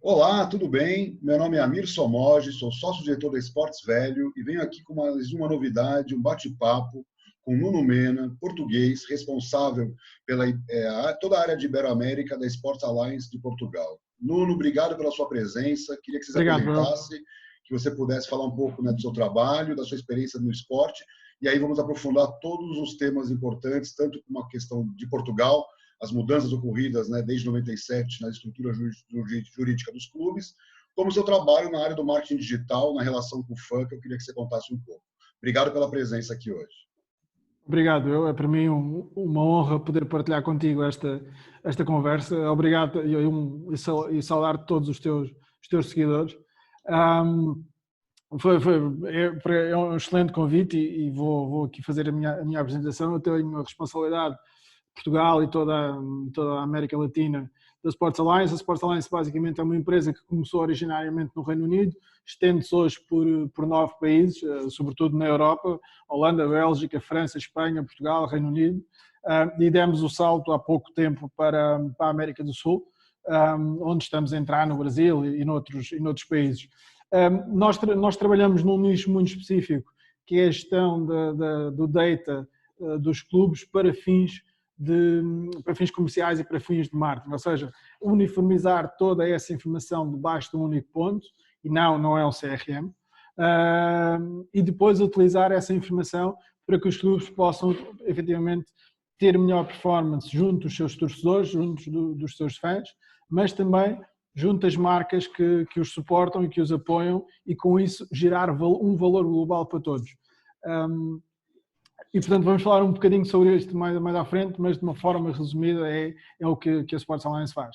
Olá, tudo bem? Meu nome é Amir Somoge, sou sócio-diretor da Esportes Velho e venho aqui com mais uma novidade, um bate-papo com Nuno Mena, português, responsável pela toda a área de Iberoamérica da Sports Alliance de Portugal. Nuno, obrigado pela sua presença. Queria que você se Obrigado, Bruno. apresentasse, que você pudesse falar um pouco, né, do seu trabalho, da sua experiência no esporte, e aí vamos aprofundar todos os temas importantes, tanto como a questão de Portugal, as mudanças ocorridas, né, desde 97 na estrutura jurídica dos clubes, como o seu trabalho na área do marketing digital, na relação com o fã, que eu queria que você contasse um pouco. Obrigado pela presença aqui hoje. Obrigado. É para mim uma honra poder partilhar contigo esta conversa. Obrigado e saudar todos os teus seguidores. É um excelente convite e vou aqui fazer a minha apresentação. Eu tenho uma responsabilidade Portugal e toda a América Latina da Sports Alliance. A Sports Alliance basicamente é uma empresa que começou originariamente no Reino Unido, estende-se hoje por 9 países, sobretudo na Europa: Holanda, Bélgica, França, Espanha, Portugal, Reino Unido, e demos o salto há pouco tempo para a América do Sul, onde estamos a entrar no Brasil e noutros países. Nós trabalhamos num nicho muito específico, que é a gestão do data dos clubes para fins comerciais e para fins de marketing, ou seja, uniformizar toda essa informação debaixo de um único ponto, e não é um CRM, e depois utilizar essa informação para que os clubes possam efetivamente ter melhor performance junto dos seus torcedores, junto dos seus fãs, mas também junto às marcas que os suportam e que os apoiam, e com isso gerar um valor global para todos. E, portanto, vamos falar um bocadinho sobre isto mais à frente, mas de uma forma resumida é o que a Sports Alliance faz.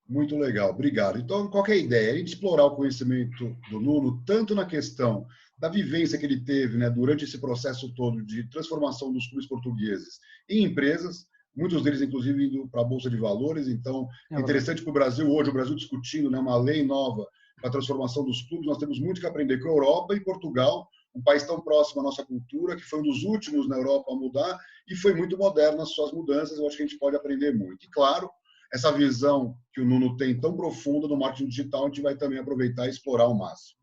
Muito legal, obrigado. Então, qual que é a ideia? A gente explorar o conhecimento do Nuno, tanto na questão da vivência que ele teve, né, durante esse processo todo de transformação dos clubes portugueses em empresas, muitos deles, inclusive, indo para a Bolsa de Valores. Então, é interessante para o Brasil hoje, o Brasil discutindo, né, uma lei nova para a transformação dos clubes. Nós temos muito que aprender com a Europa e Portugal, um país tão próximo à nossa cultura, que foi um dos últimos na Europa a mudar e foi muito moderno nas suas mudanças. Eu acho que a gente pode aprender muito. E, claro, essa visão que o Nuno tem tão profunda no marketing digital, a gente vai também aproveitar e explorar ao máximo.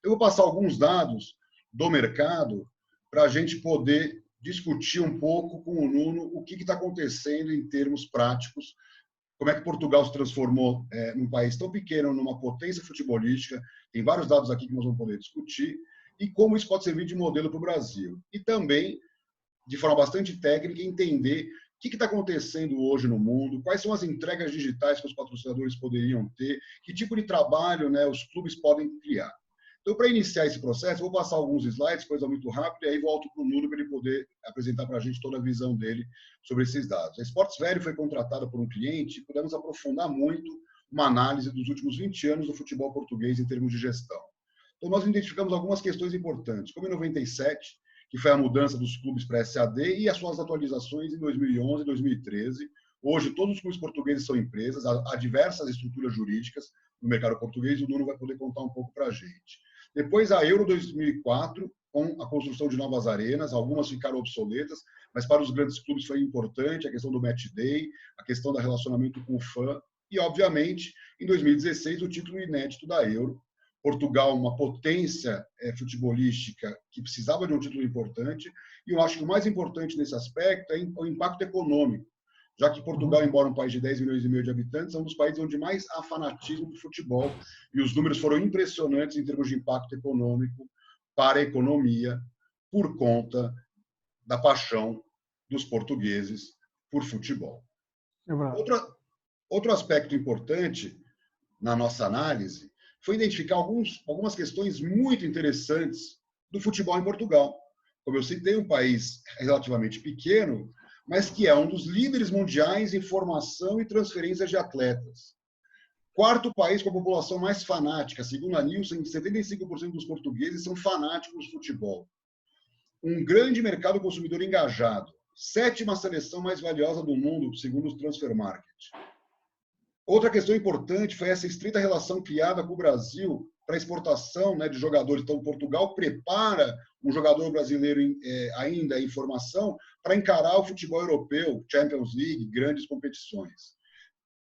Eu vou passar alguns dados do mercado para a gente poder discutir um pouco com o Nuno o que está acontecendo em termos práticos, como é que Portugal se transformou num país tão pequeno, numa potência futebolística. Tem vários dados aqui que nós vamos poder discutir, e como isso pode servir de modelo para o Brasil. E também, de forma bastante técnica, entender o que está acontecendo hoje no mundo, quais são as entregas digitais que os patrocinadores poderiam ter, que tipo de trabalho, né, os clubes podem criar. Então, para iniciar esse processo, eu vou passar alguns slides, coisa muito rápida, e aí volto para o Nuno para ele poder apresentar para a gente toda a visão dele sobre esses dados. A Esportes Velho foi contratada por um cliente e pudemos aprofundar muito uma análise dos últimos 20 anos do futebol português em termos de gestão. Então, nós identificamos algumas questões importantes, como em 97, que foi a mudança dos clubes para SAD e as suas atualizações em 2011 e 2013. Hoje, todos os clubes portugueses são empresas, há diversas estruturas jurídicas no mercado português, e o Nuno vai poder contar um pouco para a gente. Depois, a Euro 2004, com a construção de novas arenas, algumas ficaram obsoletas, mas para os grandes clubes foi importante a questão do match day, a questão do relacionamento com o fã, e, obviamente, em 2016, o título inédito da Euro. Portugal, uma potência futebolística que precisava de um título importante, e eu acho que o mais importante nesse aspecto é o impacto econômico, já que Portugal, embora um país de 10 milhões e meio de habitantes, é um dos países onde mais há fanatismo do futebol, e os números foram impressionantes em termos de impacto econômico para a economia, por conta da paixão dos portugueses por futebol. Outro aspecto importante na nossa análise foi identificar algumas questões muito interessantes do futebol em Portugal. Como eu citei, um país relativamente pequeno, mas que é um dos líderes mundiais em formação e transferência de atletas. Quarto país com a população mais fanática. Segundo a Nielsen, 75% dos portugueses são fanáticos do futebol. Um grande mercado consumidor engajado. Sétima seleção mais valiosa do mundo, segundo o Transfer Market. Outra questão importante foi essa estreita relação criada com o Brasil para a exportação, né, de jogadores. Então, Portugal prepara um jogador brasileiro ainda em formação para encarar o futebol europeu, Champions League, grandes competições.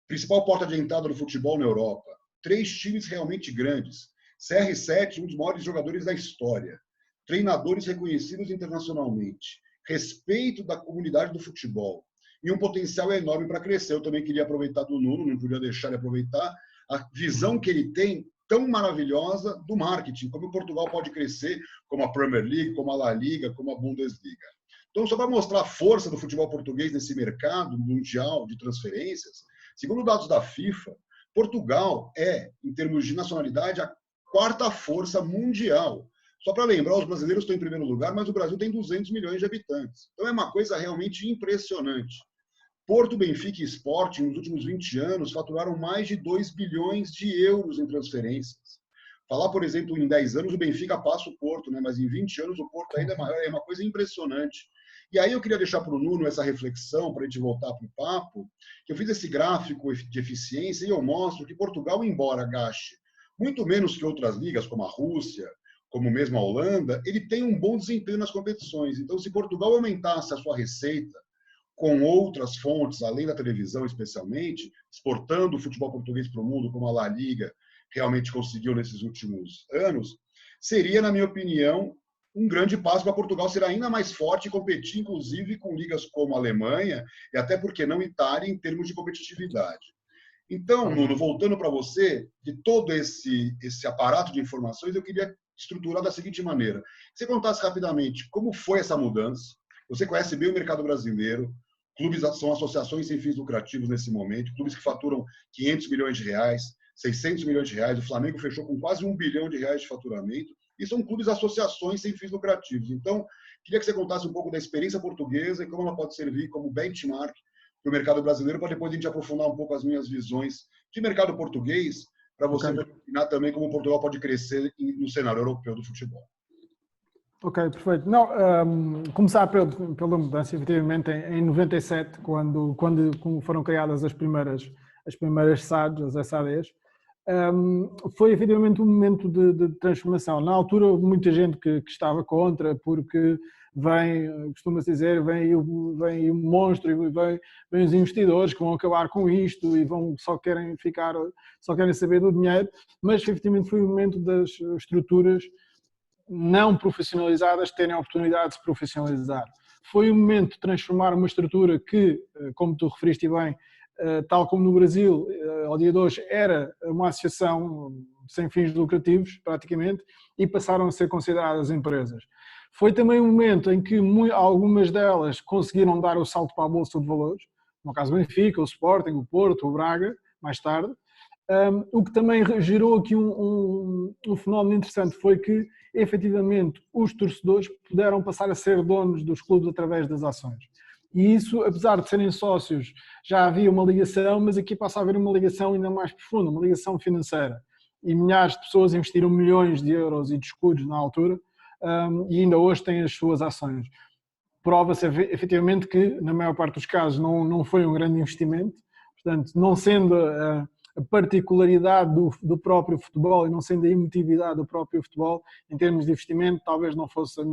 Principal porta de entrada do futebol na Europa. 3 times realmente grandes. CR7, um dos maiores jogadores da história. Treinadores reconhecidos internacionalmente. Respeito da comunidade do futebol. E um potencial enorme para crescer. Eu também queria aproveitar do Nuno, não podia deixar de aproveitar a visão que ele tem tão maravilhosa do marketing, como o Portugal pode crescer, como a Premier League, como a La Liga, como a Bundesliga. Então, só para mostrar a força do futebol português nesse mercado mundial de transferências, segundo dados da FIFA, Portugal é, em termos de nacionalidade, a 4ª força mundial. Só para lembrar, os brasileiros estão em primeiro lugar, mas o Brasil tem 200 milhões de habitantes. Então, é uma coisa realmente impressionante. Porto, Benfica e Sporting, nos últimos 20 anos, faturaram mais de 2 bilhões de euros em transferências. Falar, por exemplo, em 10 anos o Benfica passa o Porto, né? Mas em 20 anos o Porto ainda é maior, é uma coisa impressionante. E aí eu queria deixar para o Nuno essa reflexão, para a gente voltar para o papo, que eu fiz esse gráfico de eficiência e eu mostro que Portugal, embora gaste muito menos que outras ligas, como a Rússia, como mesmo a Holanda, ele tem um bom desempenho nas competições. Então, se Portugal aumentasse a sua receita com outras fontes, além da televisão especialmente, exportando o futebol português para o mundo, como a La Liga realmente conseguiu nesses últimos anos, seria, na minha opinião, um grande passo para Portugal ser ainda mais forte e competir, inclusive, com ligas como a Alemanha e até, por que não, Itália, em termos de competitividade. Então, Nuno, voltando para você, de todo esse aparato de informações, eu queria estruturar da seguinte maneira. Você contasse rapidamente como foi essa mudança. Você conhece bem o mercado brasileiro, clubes são associações sem fins lucrativos nesse momento, clubes que faturam 500 milhões de reais, 600 milhões de reais, o Flamengo fechou com quase 1 bilhão de reais de faturamento, e são clubes associações sem fins lucrativos. Então, queria que você contasse um pouco da experiência portuguesa e como ela pode servir como benchmark para o mercado brasileiro, para depois a gente aprofundar um pouco as minhas visões de mercado português, para você imaginar também como Portugal pode crescer no cenário europeu do futebol. Ok, perfeito. Não, começar pela mudança, efetivamente, em 97, quando foram criadas as primeiras SADs, as SADs, foi efetivamente um momento de transformação. Na altura houve muita gente que estava contra, porque costuma-se dizer, vem o monstro e vem os investidores que vão acabar com isto e só querem saber do dinheiro, mas efetivamente foi o momento das estruturas não profissionalizadas terem a oportunidade de se profissionalizar. Foi o momento de transformar uma estrutura que, como tu referiste bem, tal como no Brasil, ao dia de hoje, era uma associação sem fins lucrativos, praticamente, e passaram a ser consideradas empresas. Foi também um momento em que algumas delas conseguiram dar o salto para a Bolsa de Valores, no caso do Benfica, o Sporting, o Porto, o Braga, mais tarde. O que também gerou aqui um fenómeno interessante foi que, efetivamente, os torcedores puderam passar a ser donos dos clubes através das ações. E isso, apesar de serem sócios, já havia uma ligação, mas aqui passa a haver uma ligação ainda mais profunda, uma ligação financeira. E milhares de pessoas investiram milhões de euros e de escudos na altura, e ainda hoje têm as suas ações. Prova-se efetivamente que, na maior parte dos casos, não foi um grande investimento, portanto, não sendo a particularidade do próprio futebol e não sendo a emotividade do próprio futebol, em termos de investimento, talvez não fosse a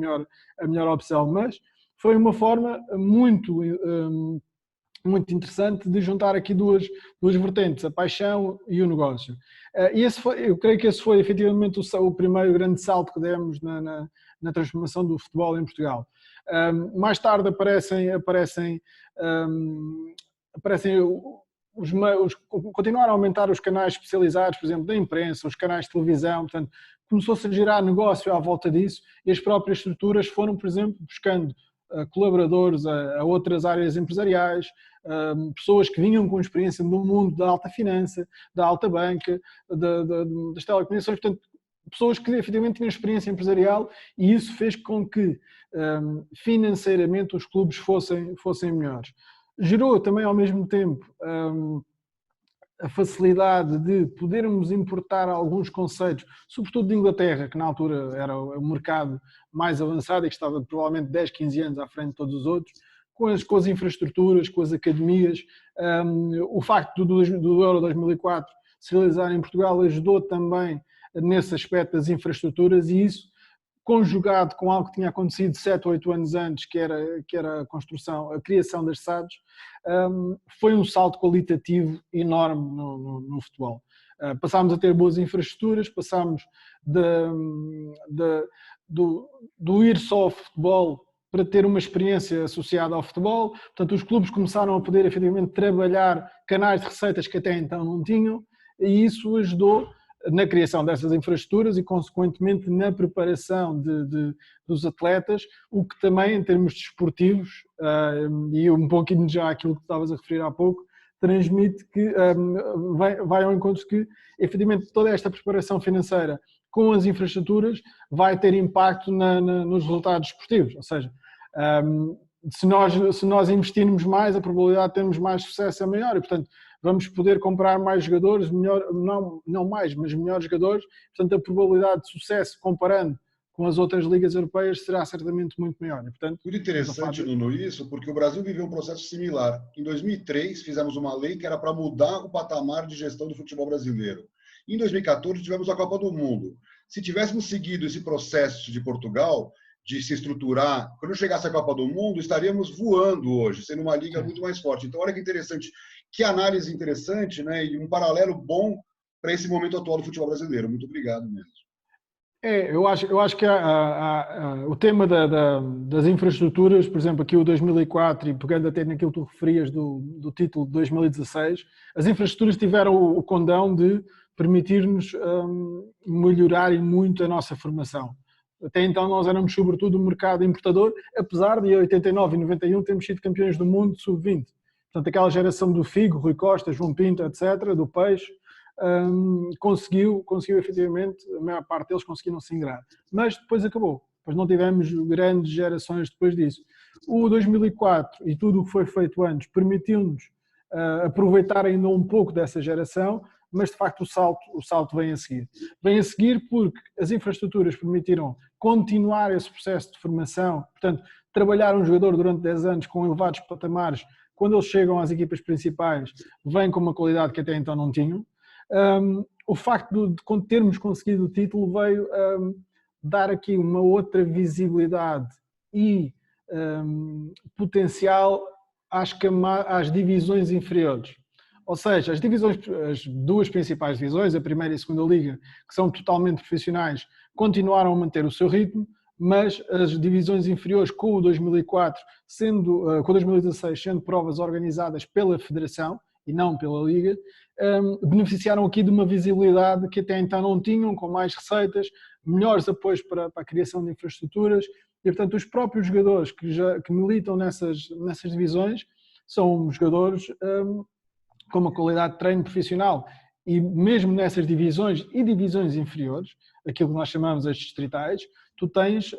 melhor opção, mas foi uma forma muito interessante de juntar aqui duas vertentes, a paixão e o negócio. E eu creio que esse foi efetivamente o primeiro grande salto que demos na transformação do futebol em Portugal. Mais tarde continuaram a aumentar os canais especializados, por exemplo, da imprensa, os canais de televisão, portanto, começou-se a gerar negócio à volta disso e as próprias estruturas foram, por exemplo, buscando colaboradores a outras áreas empresariais, pessoas que vinham com experiência no mundo da alta finança, da alta banca, das telecomunicações, portanto, pessoas que efetivamente tinham experiência empresarial e isso fez com que financeiramente os clubes fossem melhores. Gerou também ao mesmo tempo a facilidade de podermos importar alguns conceitos, sobretudo de Inglaterra, que na altura era o mercado mais avançado e que estava provavelmente 10, 15 anos à frente de todos os outros, com as infraestruturas, com as academias. O facto do Euro 2004 se realizar em Portugal ajudou também nesse aspecto das infraestruturas e isso, conjugado com algo que tinha acontecido 7 ou 8 anos antes, que era a criação das SADs, foi um salto qualitativo enorme no futebol. Passámos a ter boas infraestruturas, passámos do ir só ao futebol para ter uma experiência associada ao futebol. Portanto, os clubes começaram a poder efetivamente trabalhar canais de receitas que até então não tinham, e isso ajudou na criação dessas infraestruturas e, consequentemente, na preparação dos atletas, o que também, em termos desportivos, e um pouquinho já aquilo que estavas a referir há pouco, transmite que vai ao encontro que, efetivamente, toda esta preparação financeira com as infraestruturas vai ter impacto nos resultados desportivos. Ou seja, se nós investirmos mais, a probabilidade de termos mais sucesso é maior e, portanto, vamos poder comprar mais jogadores, não mais, mas melhores jogadores. Portanto, a probabilidade de sucesso, comparando com as outras ligas europeias, será certamente muito maior. E, portanto, muito interessante, Nuno, isso, porque o Brasil viveu um processo similar. Em 2003, fizemos uma lei que era para mudar o patamar de gestão do futebol brasileiro. Em 2014, tivemos a Copa do Mundo. Se tivéssemos seguido esse processo de Portugal, de se estruturar, quando chegasse a Copa do Mundo, estaríamos voando hoje, sendo uma liga muito mais forte. Então, olha que interessante, que análise interessante, né? E um paralelo bom para esse momento atual do futebol brasileiro. Muito obrigado mesmo. Eu acho que o tema das infraestruturas, por exemplo, aqui o 2004, e pegando até naquilo que tu referias do título de 2016, as infraestruturas tiveram o condão de permitir-nos melhorar muito a nossa formação. Até então nós éramos sobretudo um mercado importador, apesar de em 89 e 91 termos sido campeões do mundo de sub-20. Portanto, aquela geração do Figo, Rui Costa, João Pinto, etc., do Peixe, conseguiu efetivamente, a maior parte deles conseguiram se ingrar. Mas depois acabou. Depois não tivemos grandes gerações depois disso. O 2004 e tudo o que foi feito antes permitiu-nos aproveitar ainda um pouco dessa geração, mas de facto o salto vem a seguir. Vem a seguir porque as infraestruturas permitiram continuar esse processo de formação, portanto, trabalhar um jogador durante 10 anos com elevados patamares, quando eles chegam às equipas principais, vem com uma qualidade que até então não tinham. O facto de termos conseguido o título veio dar aqui uma outra visibilidade e potencial às divisões inferiores. Ou seja, as duas principais divisões, a primeira e a segunda liga, que são totalmente profissionais, continuaram a manter o seu ritmo, mas as divisões inferiores com o 2004, com o 2016, sendo provas organizadas pela Federação e não pela Liga, beneficiaram aqui de uma visibilidade que até então não tinham, com mais receitas, melhores apoios para a criação de infraestruturas e, portanto, os próprios jogadores que militam nessas divisões são jogadores com uma qualidade de treino profissional e mesmo nessas divisões e divisões inferiores, aquilo que nós chamamos as distritais, tu tens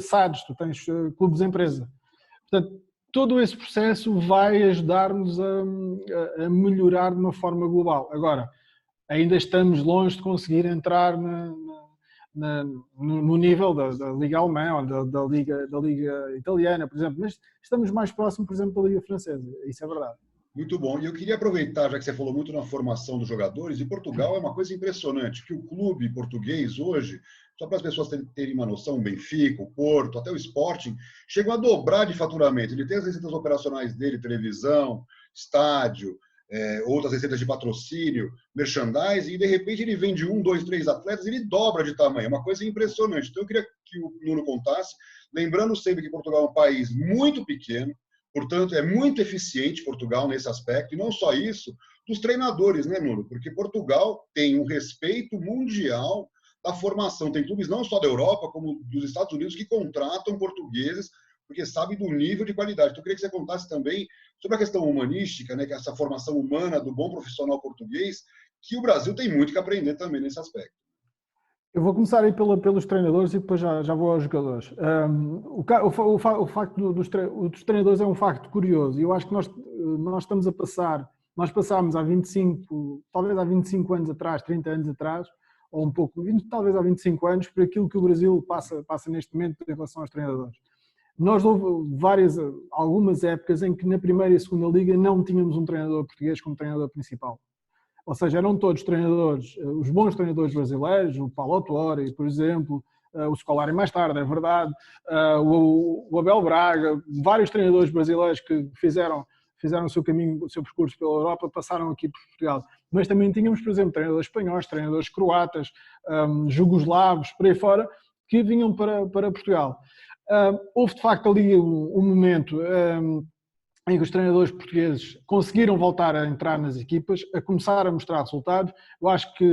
SADs, tu tens clubes de empresa. Portanto, todo esse processo vai ajudar-nos a melhorar de uma forma global. Agora, ainda estamos longe de conseguir entrar no nível da Liga Alemã ou da Liga Italiana, por exemplo, mas estamos mais próximos, por exemplo, da Liga Francesa, isso é verdade. Muito bom. E eu queria aproveitar, já que você falou muito na formação dos jogadores, e Portugal é uma coisa impressionante, que o clube português hoje, só para as pessoas terem uma noção, o Benfica, o Porto, até o Sporting, chegam a dobrar de faturamento. Ele tem as receitas operacionais dele, televisão, estádio, outras receitas de patrocínio, merchandising, e de repente ele vende 1, 2, 3 atletas e ele dobra de tamanho. É uma coisa impressionante. Então eu queria que o Nuno contasse, lembrando sempre que Portugal é um país muito pequeno, portanto, é muito eficiente Portugal nesse aspecto, e não só isso, dos treinadores, né, Nuno? Porque Portugal tem um respeito mundial da formação. Tem clubes não só da Europa, como dos Estados Unidos, que contratam portugueses, porque sabem do nível de qualidade. Então, eu queria que você contasse também sobre a questão humanística, né, que é essa formação humana do bom profissional português, que o Brasil tem muito que aprender também nesse aspecto. Eu vou começar aí pelos treinadores e depois já vou aos jogadores. O facto dos treinadores é um facto curioso e eu acho que nós estamos a passar, nós passámos talvez há 25 anos atrás, 30 anos atrás, ou um pouco, talvez há 25 anos, por aquilo que o Brasil passa neste momento em relação aos treinadores. Nós houve algumas épocas em que na primeira e segunda liga não tínhamos um treinador português como treinador principal. Ou seja, eram todos treinadores, os bons treinadores brasileiros, o Paulo Autuori, por exemplo, o Scolari mais tarde, é verdade, o Abel Braga, vários treinadores brasileiros que fizeram o seu caminho, o seu percurso pela Europa, passaram aqui por Portugal. Mas também tínhamos, por exemplo, treinadores espanhóis, treinadores croatas, jugoslavos, por aí fora, que vinham para Portugal. Houve de facto ali um momento em que os treinadores portugueses conseguiram voltar a entrar nas equipas, a começar a mostrar resultados. Eu acho que,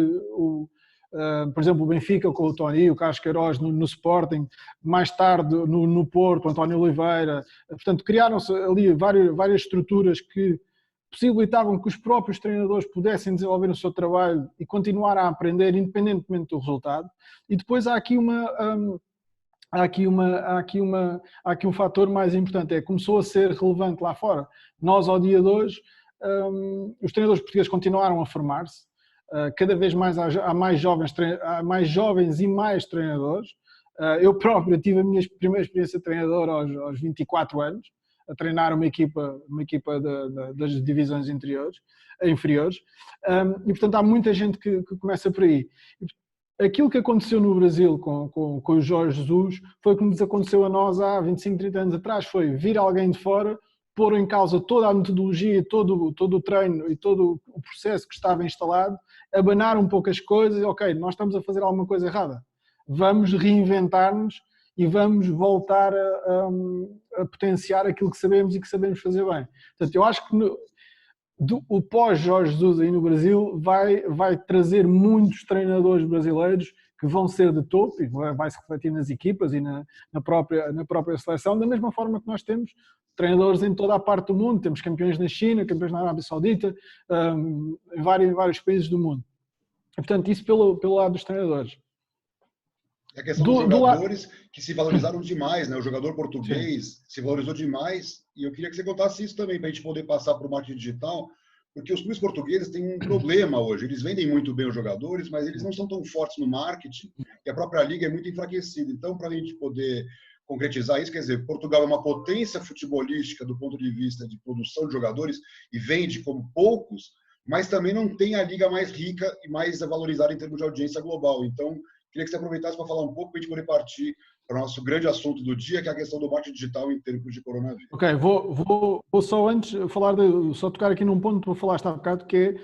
por exemplo, o Benfica com o Tony, o Carlos Queiroz no Sporting, mais tarde no Porto, o António Oliveira, portanto, criaram-se ali várias estruturas que possibilitavam que os próprios treinadores pudessem desenvolver o seu trabalho e continuar a aprender independentemente do resultado. E depois há aqui um fator mais importante, começou a ser relevante lá fora. Nós, ao dia de hoje, os treinadores portugueses continuaram a formar-se, cada vez mais há mais jovens e mais treinadores. Eu próprio tive a minha primeira experiência de treinador aos 24 anos, a treinar uma equipa das divisões inferiores, e portanto há muita gente que começa por aí. Aquilo que aconteceu no Brasil com o Jorge Jesus foi o que nos aconteceu a nós há 25, 30 anos atrás, foi vir alguém de fora, pôr em causa toda a metodologia, todo o treino e todo o processo que estava instalado, abanar um pouco as coisas, ok, nós estamos a fazer alguma coisa errada, vamos reinventar-nos e vamos voltar a potenciar aquilo que sabemos e que sabemos fazer bem. Portanto, eu acho que o pós-Jorge Jesus aí no Brasil vai trazer muitos treinadores brasileiros que vão ser de topo e vai-se refletir nas equipas e na própria seleção, da mesma forma que nós temos treinadores em toda a parte do mundo, temos campeões na China, campeões na Arábia Saudita, em vários países do mundo. E, portanto, isso pelo lado dos treinadores. É a questão dos jogadores que se valorizaram demais, né? O jogador português se valorizou demais, e eu queria que você contasse isso também, para a gente poder passar para o marketing digital, porque os clubes portugueses têm um problema hoje. Eles vendem muito bem os jogadores, mas eles não são tão fortes no marketing, e a própria liga é muito enfraquecida. Então, para a gente poder concretizar isso, quer dizer, Portugal é uma potência futebolística do ponto de vista de produção de jogadores, e vende como poucos, mas também não tem a liga mais rica e mais valorizada em termos de audiência global. Então, queria que você aproveitasse para falar um pouco, para a gente poder partir para o nosso grande assunto do dia, que é a questão do marketing digital em tempos de coronavírus. Ok, vou só antes só tocar aqui num ponto que vou falar há bocado, que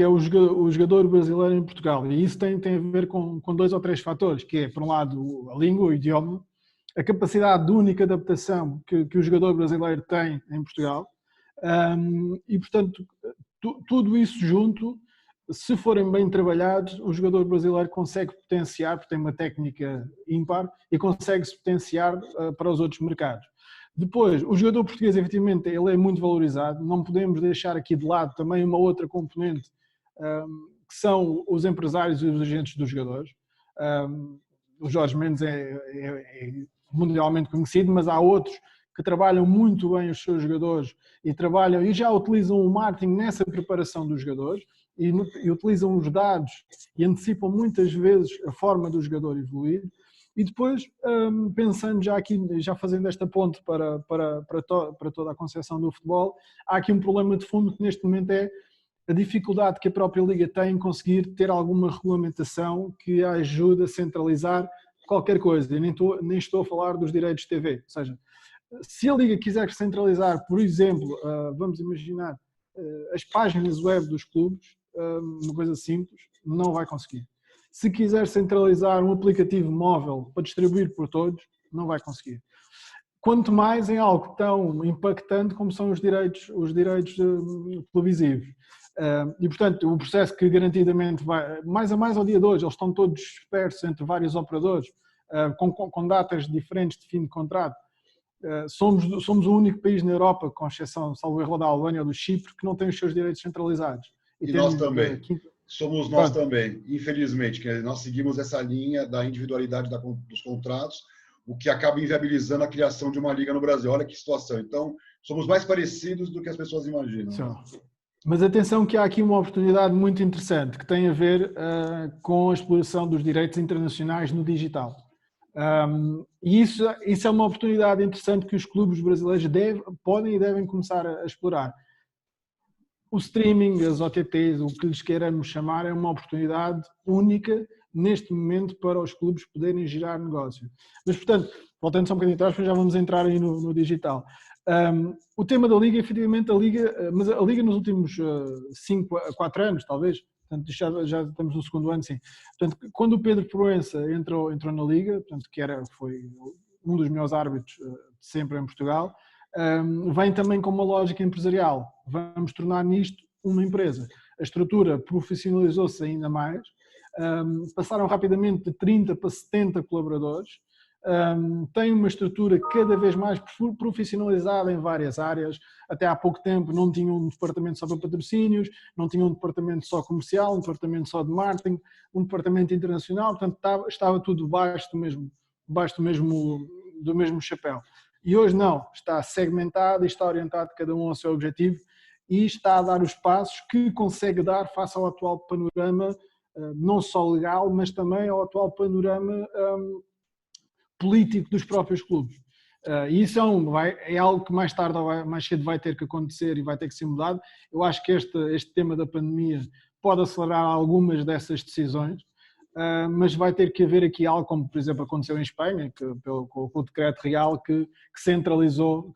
é o jogador brasileiro em Portugal. E isso tem a ver com 2 ou 3 fatores, que é, por um lado, a língua, o idioma, a capacidade de única adaptação que o jogador brasileiro tem em Portugal, e, portanto, tudo isso junto, se forem bem trabalhados, o jogador brasileiro consegue potenciar, porque tem uma técnica ímpar, e consegue-se potenciar para os outros mercados. Depois, o jogador português, efetivamente, ele é muito valorizado, não podemos deixar aqui de lado também uma outra componente, que são os empresários e os agentes dos jogadores. O Jorge Mendes é mundialmente conhecido, mas há outros que trabalham muito bem os seus jogadores e já utilizam o marketing nessa preparação dos jogadores, e utilizam os dados e antecipam muitas vezes a forma do jogador evoluir. E depois, pensando já fazendo esta ponte para toda a concepção do futebol, há aqui um problema de fundo que neste momento é a dificuldade que a própria Liga tem em conseguir ter alguma regulamentação que a ajude a centralizar qualquer coisa. Eu nem estou a falar dos direitos de TV. Ou seja, se a Liga quiser centralizar, por exemplo, vamos imaginar, as páginas web dos clubes, uma coisa simples, não vai conseguir. Se quiser centralizar um aplicativo móvel para distribuir por todos, não vai conseguir. Quanto mais em algo tão impactante como são os direitos televisivos. E, portanto, o processo que garantidamente vai, mais a mais ao dia de hoje, eles estão todos dispersos entre vários operadores, com datas diferentes de fim de contrato. Somos o único país na Europa, com exceção, salvo erro, da Albânia ou do Chipre, que não tem os seus direitos centralizados. E nós também. Somos nós também, infelizmente, que nós seguimos essa linha da individualidade dos contratos, o que acaba inviabilizando a criação de uma liga no Brasil. Olha que situação. Então, somos mais parecidos do que as pessoas imaginam. Mas atenção que há aqui uma oportunidade muito interessante que tem a ver com a exploração dos direitos internacionais no digital. E isso é uma oportunidade interessante que os clubes brasileiros podem e devem começar a explorar. O streaming, as OTTs, o que lhes queiramos chamar, é uma oportunidade única neste momento para os clubes poderem gerar negócio. Mas, portanto, voltando só um bocadinho atrás, já vamos entrar aí no digital. O tema da Liga, efetivamente, mas a Liga nos últimos 5 a 4 anos, talvez, portanto, já estamos no segundo ano, sim. Portanto, quando o Pedro Proença entrou na Liga, portanto, foi um dos melhores árbitros de sempre em Portugal, vem também com uma lógica empresarial. Vamos tornar nisto uma empresa. A estrutura profissionalizou-se ainda mais, passaram rapidamente de 30 para 70 colaboradores, tem uma estrutura cada vez mais profissionalizada em várias áreas. Até há pouco tempo não tinha um departamento só para patrocínios, não tinha um departamento só comercial, um departamento só de marketing, um departamento internacional, portanto estava tudo debaixo do mesmo chapéu. E hoje não, está segmentado e está orientado cada um ao seu objetivo e está a dar os passos que consegue dar face ao atual panorama, não só legal, mas também ao atual panorama político dos próprios clubes. E isso é algo que mais tarde ou mais cedo vai ter que acontecer e vai ter que ser mudado. Eu acho que este tema da pandemia pode acelerar algumas dessas decisões, mas vai ter que haver aqui algo como, por exemplo, aconteceu em Espanha, com o decreto real que centralizou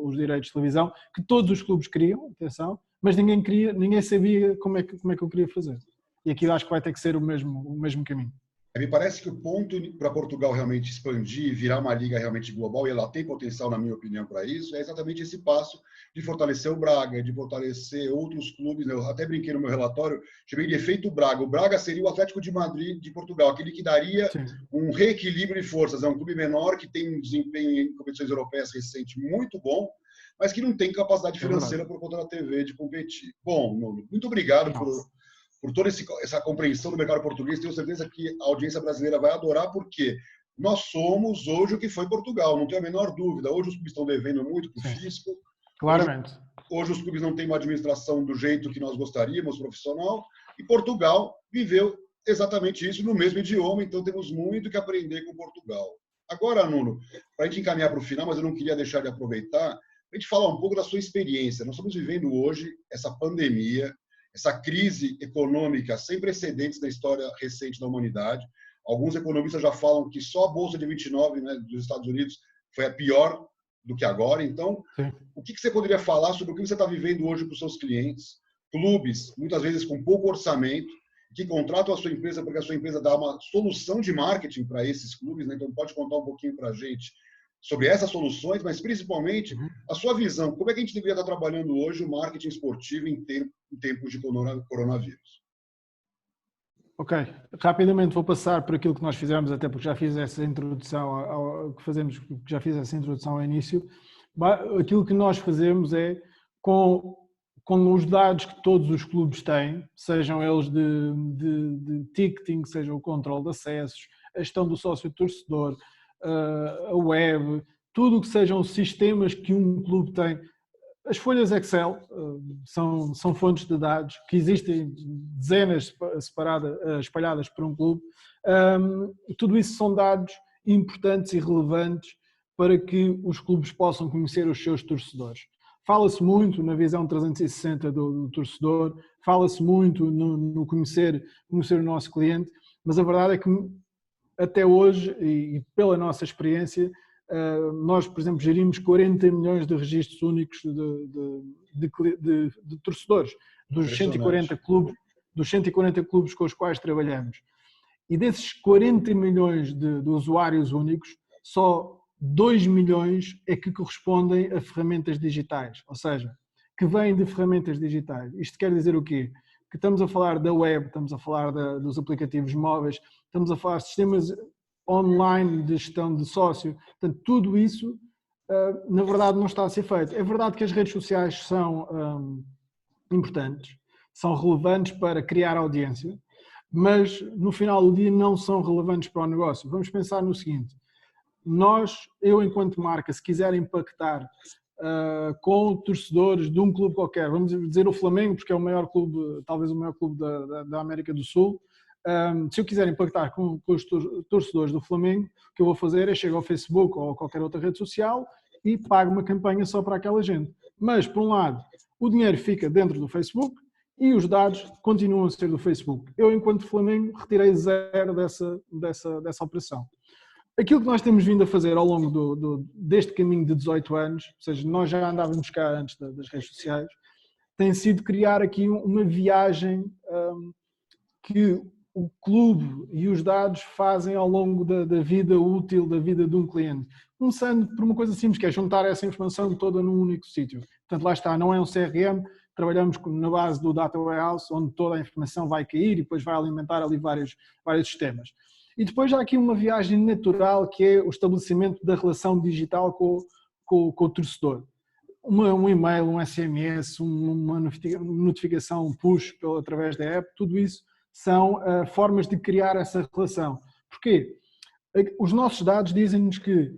os direitos de televisão, que todos os clubes queriam, atenção, mas ninguém sabia como é que eu queria fazer. E aqui eu acho que vai ter que ser o mesmo caminho. Me parece que o ponto para Portugal realmente expandir e virar uma liga realmente global, e ela tem potencial, na minha opinião, para isso, é exatamente esse passo de fortalecer o Braga, de fortalecer outros clubes. Eu até brinquei no meu relatório, chamei de efeito Braga. O Braga seria o Atlético de Madrid de Portugal, aquele que daria um reequilíbrio de forças. É um clube menor que tem um desempenho em competições europeias recente muito bom, mas que não tem capacidade financeira por conta da TV de competir. Bom, Nuno, muito obrigado por toda essa compreensão do mercado português. Tenho certeza que a audiência brasileira vai adorar, porque nós somos hoje o que foi Portugal, não tenho a menor dúvida. Hoje os clubes estão devendo muito para o fisco. Claramente. Hoje os clubes não têm uma administração do jeito que nós gostaríamos, profissional, e Portugal viveu exatamente isso no mesmo idioma, então temos muito que aprender com Portugal. Agora, Nuno, para a gente encaminhar para o final, mas eu não queria deixar de aproveitar, para a gente falar um pouco da sua experiência. Nós estamos vivendo hoje essa pandemia, essa crise econômica sem precedentes na história recente da humanidade. Alguns economistas já falam que só a Bolsa de 29, né, dos Estados Unidos foi a pior do que agora. Então, o que você poderia falar sobre o que você está vivendo hoje para os seus clientes? Clubes, muitas vezes com pouco orçamento, que contratam a sua empresa porque a sua empresa dá uma solução de marketing para esses clubes, né? Então pode contar um pouquinho para a gente sobre essas soluções, mas principalmente a sua visão. Como é que a gente deveria estar trabalhando hoje o marketing esportivo em tempos de coronavírus? Ok, rapidamente vou passar por aquilo que nós fizemos, até porque já fiz essa introdução já fiz essa introdução ao início. Aquilo que nós fazemos é com os dados que todos os clubes têm, sejam eles de ticketing, seja o controle de acessos, a gestão do sócio-torcedor, a web, tudo o que sejam os sistemas que um clube tem. As folhas Excel são fontes de dados que existem dezenas espalhadas por um clube. Tudo isso são dados importantes e relevantes para que os clubes possam conhecer os seus torcedores. Fala-se muito na visão 360 do torcedor, fala-se muito no conhecer o nosso cliente, mas a verdade é que até hoje, e pela nossa experiência, nós, por exemplo, gerimos 40 milhões de registros únicos de torcedores dos 140 clubes com os quais trabalhamos. E desses 40 milhões de usuários únicos, só 2 milhões é que correspondem a ferramentas digitais, ou seja, que vêm de ferramentas digitais. Isto quer dizer o quê? Que estamos a falar da web, estamos a falar dos aplicativos móveis, estamos a falar de sistemas online de gestão de sócio. Portanto, tudo isso, na verdade, não está a ser feito. É verdade que as redes sociais são importantes, são relevantes para criar audiência, mas no final do dia não são relevantes para o negócio. Vamos pensar no seguinte: eu enquanto marca, se quiser impactar com torcedores de um clube qualquer, vamos dizer o Flamengo, porque é o maior clube, talvez o maior clube da América do Sul, se eu quiser impactar com os torcedores do Flamengo, o que eu vou fazer é chegar ao Facebook ou a qualquer outra rede social e pago uma campanha só para aquela gente. Mas, por um lado, o dinheiro fica dentro do Facebook e os dados continuam a ser do Facebook. Eu, enquanto Flamengo, retirei zero dessa operação. aquilo que nós temos vindo a fazer ao longo deste caminho de 18 anos, ou seja, nós já andávamos cá antes das redes sociais, tem sido criar aqui uma viagem que o clube e os dados fazem ao longo da vida útil, da vida de um cliente. Começando por uma coisa simples, que é juntar essa informação toda num único sítio. Portanto, lá está, não é um CRM, trabalhamos na base do Data Warehouse, onde toda a informação vai cair e depois vai alimentar ali vários sistemas. E depois há aqui uma viagem natural, que é o estabelecimento da relação digital com o torcedor. Um e-mail, um SMS, uma notificação push através da app, tudo isso são formas de criar essa relação. Porquê? Os nossos dados dizem-nos que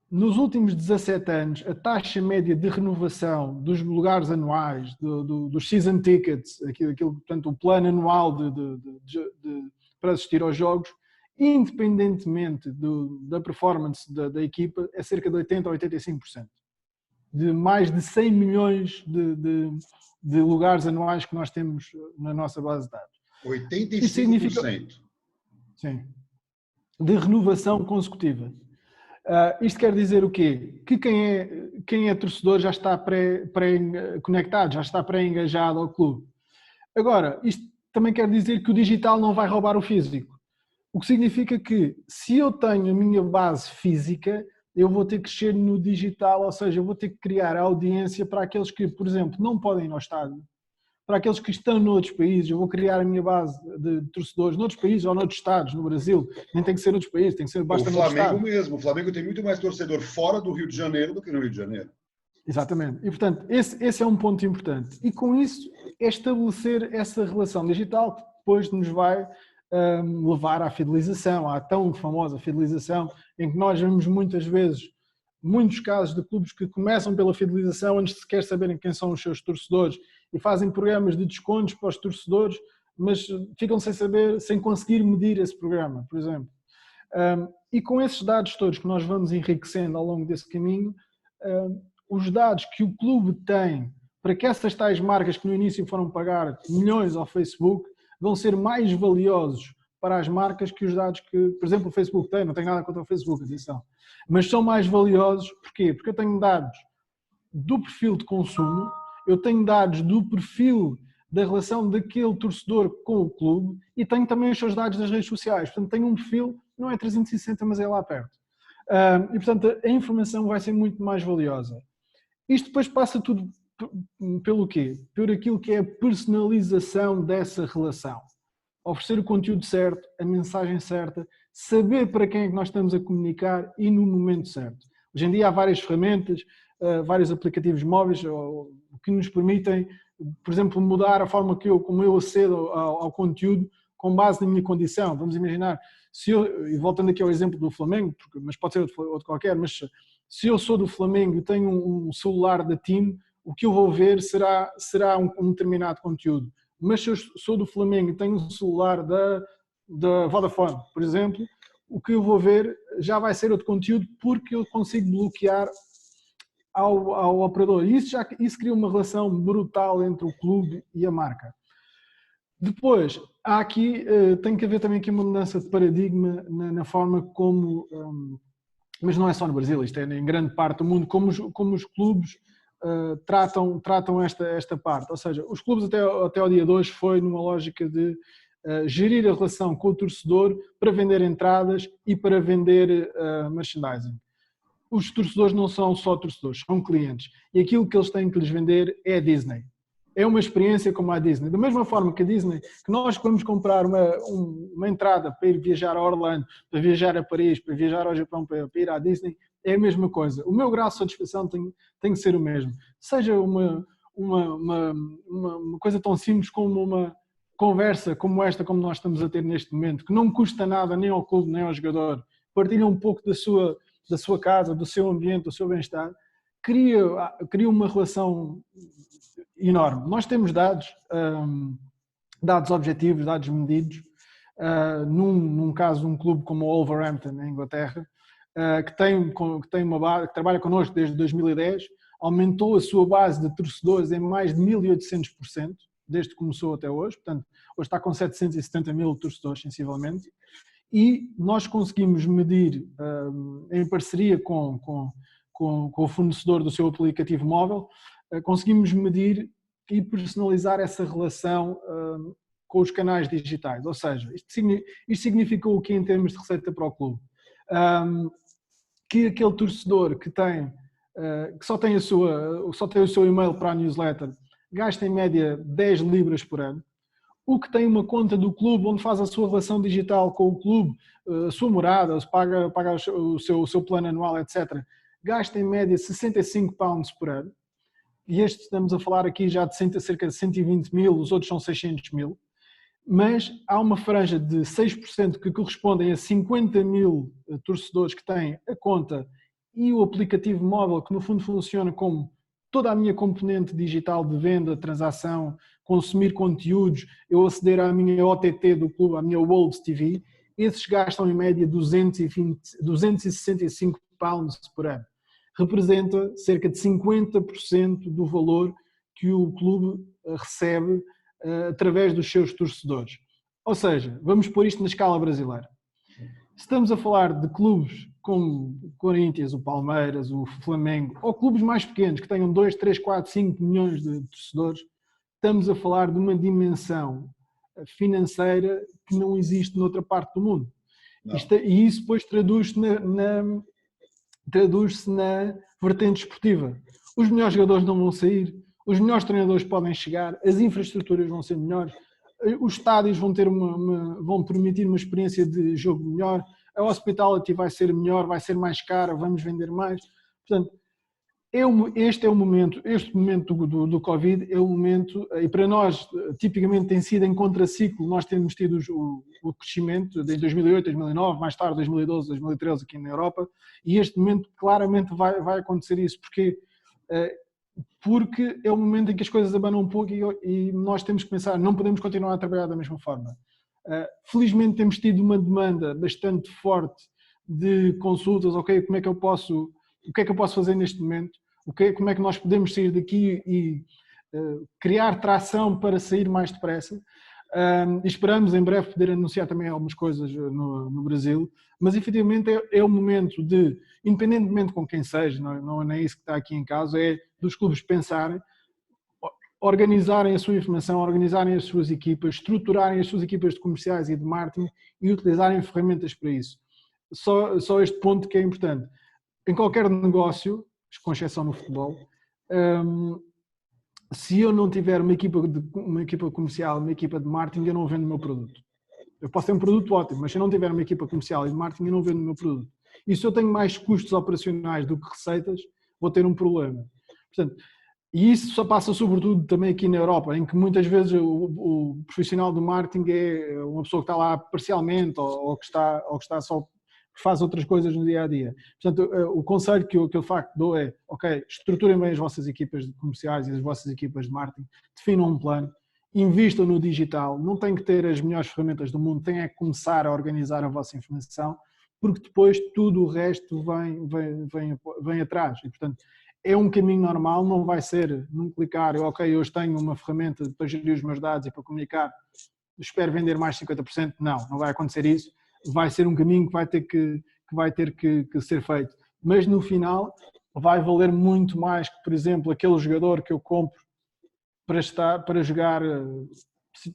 nos últimos 17 anos a taxa média de renovação dos lugares anuais, dos season tickets, portanto, o plano anual para assistir aos jogos, independentemente da performance da equipa, é cerca de 80% a 85%. De mais de 100 milhões de lugares anuais que nós temos na nossa base de dados. 85%. Isso significa, sim, de renovação consecutiva. Isto quer dizer o quê? Que quem é torcedor já está pré-conectado, já está pré-engajado ao clube. Agora, isto também quer dizer que o digital não vai roubar o físico. O que significa que, se eu tenho a minha base física, eu vou ter que crescer no digital, ou seja, eu vou ter que criar audiência para aqueles que, por exemplo, não podem ir ao estádio, para aqueles que estão noutros países, eu vou criar a minha base de torcedores noutros países ou noutros estados, no Brasil, nem tem que ser noutros países, tem que ser basta o Flamengo mesmo, o Flamengo tem muito mais torcedor fora do Rio de Janeiro do que no Rio de Janeiro. Exatamente, e portanto, esse é um ponto importante, e com isso é estabelecer essa relação digital que depois nos vai levar à fidelização, à tão famosa fidelização, em que nós vemos muitas vezes, muitos casos de clubes que começam pela fidelização antes de sequer saberem quem são os seus torcedores e fazem programas de descontos para os torcedores, mas ficam sem saber, sem conseguir medir esse programa, por exemplo. E com esses dados todos que nós vamos enriquecendo ao longo desse caminho, os dados que o clube tem para que essas tais marcas que no início foram pagar milhões ao Facebook vão ser mais valiosos para as marcas que os dados que, por exemplo, o Facebook tem, não tenho nada contra o Facebook, atenção, mas são mais valiosos, porquê? Porque eu tenho dados do perfil de consumo, eu tenho dados do perfil da relação daquele torcedor com o clube e tenho também os seus dados das redes sociais, portanto tenho um perfil, não é 360, mas é lá perto. E portanto a informação vai ser muito mais valiosa. Isto depois passa tudo pelo quê? Por aquilo que é a personalização dessa relação. Oferecer o conteúdo certo, a mensagem certa, saber para quem é que nós estamos a comunicar e no momento certo. Hoje em dia há várias ferramentas, vários aplicativos móveis que nos permitem, por exemplo, mudar a forma como eu acedo ao conteúdo com base na minha condição. Vamos imaginar, e voltando aqui ao exemplo do Flamengo, mas pode ser outro qualquer, mas se eu sou do Flamengo e tenho um celular da TIM, o que eu vou ver será um determinado conteúdo. Mas se eu sou do Flamengo e tenho um celular da Vodafone, por exemplo, o que eu vou ver já vai ser outro conteúdo porque eu consigo bloquear ao operador. E isso cria uma relação brutal entre o clube e a marca. Depois, tem que haver também aqui uma mudança de paradigma na forma como, mas não é só no Brasil, isto é em grande parte do mundo, como os clubes tratam esta parte. Ou seja, os clubes até ao dia de hoje foi numa lógica de gerir a relação com o torcedor para vender entradas e para vender merchandising. Os torcedores não são só torcedores, são clientes. E aquilo que eles têm que lhes vender é a Disney. É uma experiência como a Disney. Da mesma forma que a Disney, que nós vamos comprar uma entrada para ir viajar a Orlando, para viajar a Paris, para viajar ao Japão, para ir à Disney, é a mesma coisa. O meu grau de satisfação tem que ser o mesmo. Seja uma coisa tão simples como uma conversa como esta, como nós estamos a ter neste momento, que não custa nada nem ao clube nem ao jogador, partilha um pouco da sua casa, do seu ambiente, do seu bem-estar, cria uma relação enorme. Nós temos dados objetivos, dados medidos, num caso de um clube como o Wolverhampton, na Inglaterra, que tem uma base, que trabalha connosco desde 2010, aumentou a sua base de torcedores em mais de 1.800%, desde que começou até hoje, portanto, hoje está com 770 mil torcedores, sensivelmente, e nós conseguimos medir, em parceria com o fornecedor do seu aplicativo móvel, conseguimos medir e personalizar essa relação com os canais digitais. Ou seja, isto significou o que em termos de receita para o clube? Que aquele torcedor que só tem o seu e-mail para a newsletter gasta em média 10 libras por ano. O que tem uma conta do clube onde faz a sua relação digital com o clube, a sua morada, paga o seu plano anual, etc., gasta em média 65 pounds por ano. E estamos a falar aqui já de cerca de 120 mil, os outros são 600 mil. Mas há uma franja de 6% que correspondem a 50 mil torcedores que têm a conta e o aplicativo móvel, que no fundo funciona como toda a minha componente digital de venda, transação, consumir conteúdos, eu aceder à minha OTT do clube, à minha Wolves TV. Esses gastam em média 265 pounds por ano. Representa cerca de 50% do valor que o clube recebe através dos seus torcedores. Ou seja, vamos pôr isto na escala brasileira. Estamos a falar de clubes como o Corinthians, o Palmeiras, o Flamengo, ou clubes mais pequenos que tenham 2, 3, 4, 5 milhões de torcedores. Estamos a falar de uma dimensão financeira que não existe noutra parte do mundo. E isso depois traduz-se na vertente esportiva. Os melhores jogadores não vão sair, os melhores treinadores podem chegar, as infraestruturas vão ser melhores, os estádios vão permitir uma experiência de jogo melhor, a hospitality vai ser melhor, vai ser mais cara, vamos vender mais. Portanto, este momento do Covid é um momento, e para nós tipicamente tem sido em contraciclo, nós temos tido o crescimento de 2008, 2009, mais tarde 2012, 2013 aqui na Europa, e este momento claramente vai acontecer isso, porque é o momento em que as coisas abanam um pouco e nós temos que pensar, não podemos continuar a trabalhar da mesma forma. Felizmente temos tido uma demanda bastante forte de consultas, ok, o que é que eu posso fazer neste momento, como é que nós podemos sair daqui e criar tração para sair mais depressa. Esperamos em breve poder anunciar também algumas coisas no Brasil, mas efetivamente é o momento de, independentemente com quem seja, não é isso que está aqui em causa, é dos clubes pensarem, organizarem a sua informação, organizarem as suas equipas, estruturarem as suas equipas de comerciais e de marketing e utilizarem ferramentas para isso. Só este ponto que é importante. Em qualquer negócio, com exceção no futebol, se eu não tiver uma equipa comercial, uma equipa de marketing, eu não vendo o meu produto. Eu posso ter um produto ótimo, mas se eu não tiver uma equipa comercial e de marketing, eu não vendo o meu produto. E se eu tenho mais custos operacionais do que receitas, vou ter um problema. Portanto, e isso só passa sobretudo também aqui na Europa, em que muitas vezes o profissional do marketing é uma pessoa que está lá parcialmente ou que está só, faz outras coisas no dia a dia. Portanto, o conselho que eu de facto dou é, ok, estruturem bem as vossas equipas comerciais e as vossas equipas de marketing, definam um plano, invistam no digital, não têm que ter as melhores ferramentas do mundo, têm que começar a organizar a vossa informação, porque depois tudo o resto vem atrás. E, portanto, é um caminho normal, não vai ser num clicar, ok, hoje tenho uma ferramenta para gerir os meus dados e para comunicar, espero vender mais 50%, não vai acontecer isso, vai ser um caminho que vai ter que ser feito, mas no final vai valer muito mais que, por exemplo, aquele jogador que eu compro para jogar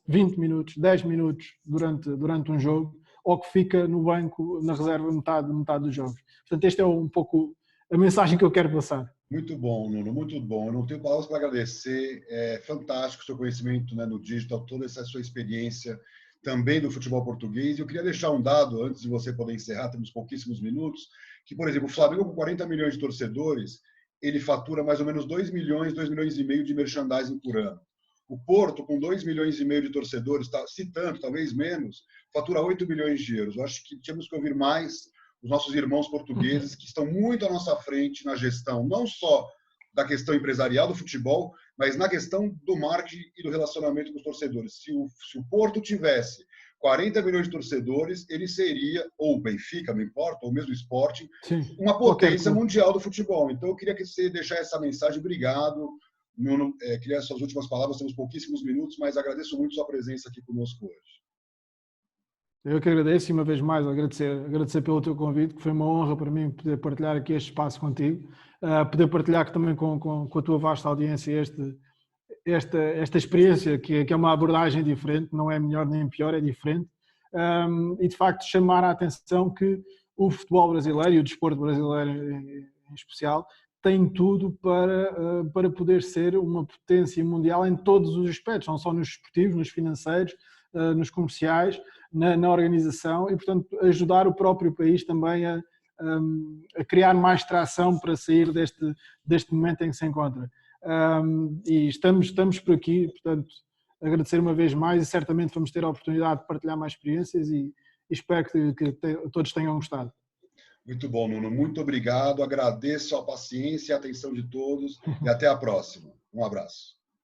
20 minutos, 10 minutos durante um jogo, ou que fica no banco, na reserva, metade dos jogos. Portanto, esta é um pouco a mensagem que eu quero passar. Muito bom, Nuno, muito bom. Eu não tenho palavras para agradecer. É fantástico o seu conhecimento, né, no digital, toda essa sua experiência também do futebol português. Eu queria deixar um dado, antes de você poder encerrar, temos pouquíssimos minutos, que, por exemplo, o Flamengo com 40 milhões de torcedores, ele fatura mais ou menos 2 milhões e meio de merchandising por ano. O Porto, com 2 milhões e meio de torcedores, se tanto, talvez menos, fatura 8 milhões de euros. Eu acho que temos que ouvir mais os nossos irmãos portugueses, que estão muito à nossa frente na gestão, não só da questão empresarial do futebol, mas na questão do marketing e do relacionamento com os torcedores. Se o Porto tivesse 40 milhões de torcedores, ele seria, ou o Benfica, não importa, ou mesmo o Sporting, uma potência mundial do futebol. Então, eu queria que você deixasse essa mensagem. Obrigado, Nuno. Queria as suas últimas palavras, temos pouquíssimos minutos, mas agradeço muito a sua presença aqui conosco hoje. Eu que agradeço e uma vez mais agradecer pelo teu convite, que foi uma honra para mim poder partilhar aqui este espaço contigo, poder partilhar também com a tua vasta audiência esta experiência, que é uma abordagem diferente, não é melhor nem pior, é diferente, e de facto chamar a atenção que o futebol brasileiro e o desporto brasileiro em especial tem tudo para poder ser uma potência mundial em todos os aspectos, não só nos esportivos, nos financeiros, nos comerciais, na organização, e portanto ajudar o próprio país também a criar mais tração para sair deste momento em que se encontra. E estamos por aqui, portanto agradecer uma vez mais, e certamente vamos ter a oportunidade de partilhar mais experiências, e espero que todos tenham gostado. Muito bom, Nuno. Muito obrigado. Agradeço a paciência e a atenção de todos e até a próxima. Um abraço.